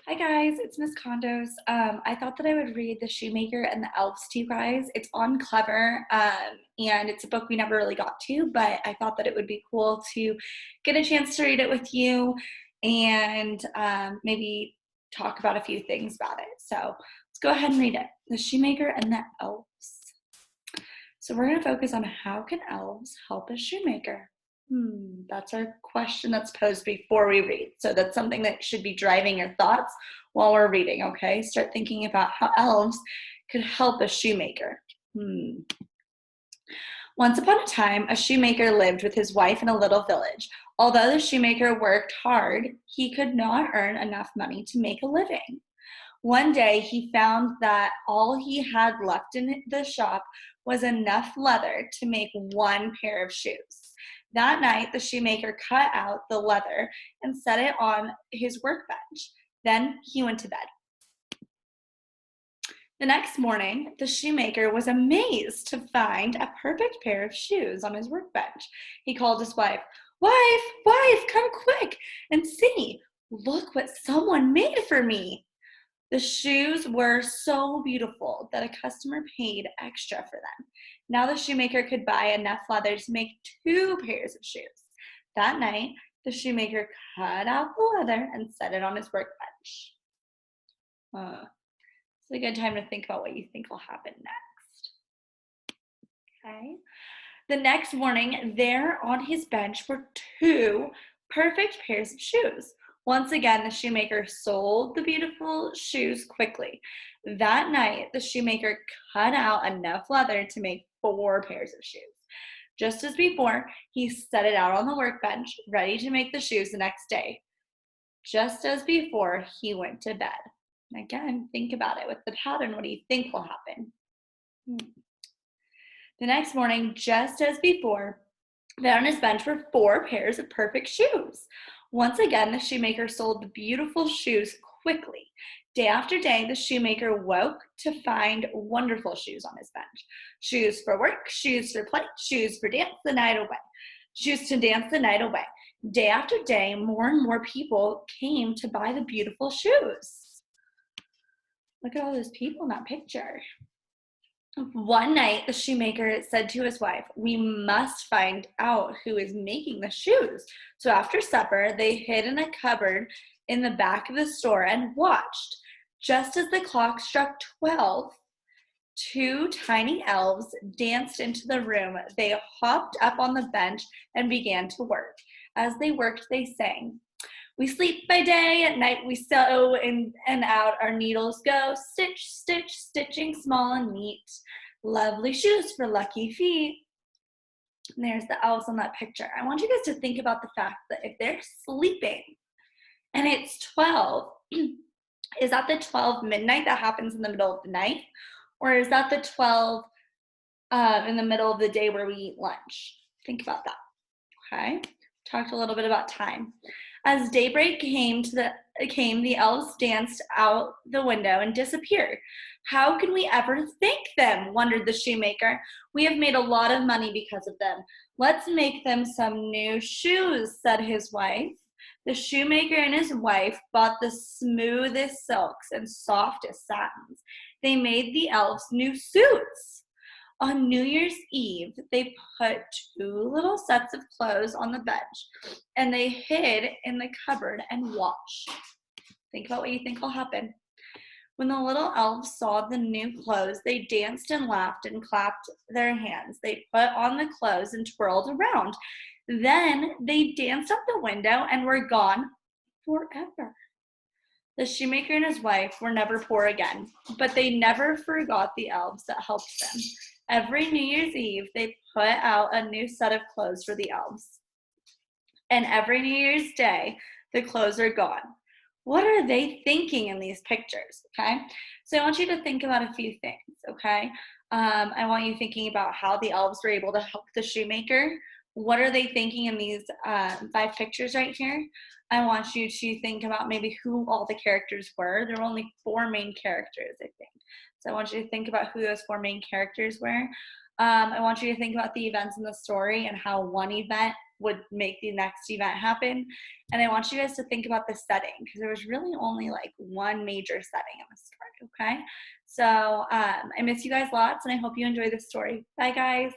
Hi guys, it's Miss Condos. I thought that I would read The Shoemaker and the Elves to you guys. It's on Clever, and it's a book we never really got to, but I thought that it would be cool to get a chance to read it with you and maybe talk about a few things about it. So let's go ahead and read it. The Shoemaker and the Elves. So we're going to focus on how can elves help a shoemaker? That's our question that's posed before we read. So that's something that should be driving your thoughts while we're reading, okay? Start thinking about how elves could help a shoemaker. Once upon a time, a shoemaker lived with his wife in a little village. Although the shoemaker worked hard, he could not earn enough money to make a living. One day, he found that all he had left in the shop was enough leather to make one pair of shoes. That night, the shoemaker cut out the leather and set it on his workbench. Then he went to bed. The next morning, the shoemaker was amazed to find a perfect pair of shoes on his workbench. He called his wife, "Wife, come quick and see. Look what someone made for me." The shoes were so beautiful that a customer paid extra for them. Now the shoemaker could buy enough leather to make 2 pairs of shoes. That night, the shoemaker cut out the leather and set it on his workbench. It's a good time to think about what you think will happen next. Okay. The next morning, there on his bench were 2 perfect pairs of shoes. Once again, the shoemaker sold the beautiful shoes quickly. That night, the shoemaker cut out enough leather to make 4 pairs of shoes. Just as before, he set it out on the workbench, ready to make the shoes the next day. Just as before, he went to bed. Again, think about it with the pattern. What do you think will happen? The next morning, just as before, there on his bench were 4 pairs of perfect shoes. Once again, the shoemaker sold the beautiful shoes quickly. Day after day, the shoemaker woke to find wonderful shoes on his bench. Shoes for work, shoes for play, shoes for dance the night away. Shoes to dance the night away. Day after day, more and more people came to buy the beautiful shoes. Look at all those people in that picture. One night, the shoemaker said to his wife, "We must find out who is making the shoes." So after supper, they hid in a cupboard in the back of the store and watched. Just as the clock struck 12, 2 tiny elves danced into the room. They hopped up on the bench and began to work. As they worked, they sang, "We sleep by day, at night we sew, in and out our needles go. Stitch, stitch, stitching small and neat. Lovely shoes for lucky feet." And there's the elves on that picture. I want you guys to think about the fact that if they're sleeping and it's 12, is that the 12 midnight that happens in the middle of the night? Or is that the 12 in the middle of the day where we eat lunch? Think about that, okay? Talked a little bit about time. As daybreak came, the elves danced out the window and disappeared. "How can we ever thank them?" wondered the shoemaker. "We have made a lot of money because of them. Let's make them some new shoes," said his wife. The shoemaker and his wife bought the smoothest silks and softest satins. They made the elves new suits. On New Year's Eve, they put 2 little sets of clothes on the bench, and they hid in the cupboard and watched. Think about what you think will happen. When the little elves saw the new clothes, they danced and laughed and clapped their hands. They put on the clothes and twirled around. Then they danced out the window and were gone forever. The shoemaker and his wife were never poor again, but they never forgot the elves that helped them. Every New Year's Eve, they put out a new set of clothes for the elves. And every New Year's Day, the clothes are gone. What are they thinking in these pictures, okay? So I want you to think about a few things, okay? I want you thinking about how the elves were able to help the shoemaker. What are they thinking in these 5 pictures right here? I want you to think about maybe who all the characters were. There were only 4 main characters, I think. So I want you to think about who those 4 main characters were. I want you to think about the events in the story and how one event would make the next event happen. And I want you guys to think about the setting, because there was really only like one major setting in the story, okay? So I miss you guys lots, and I hope you enjoy this story. Bye, guys.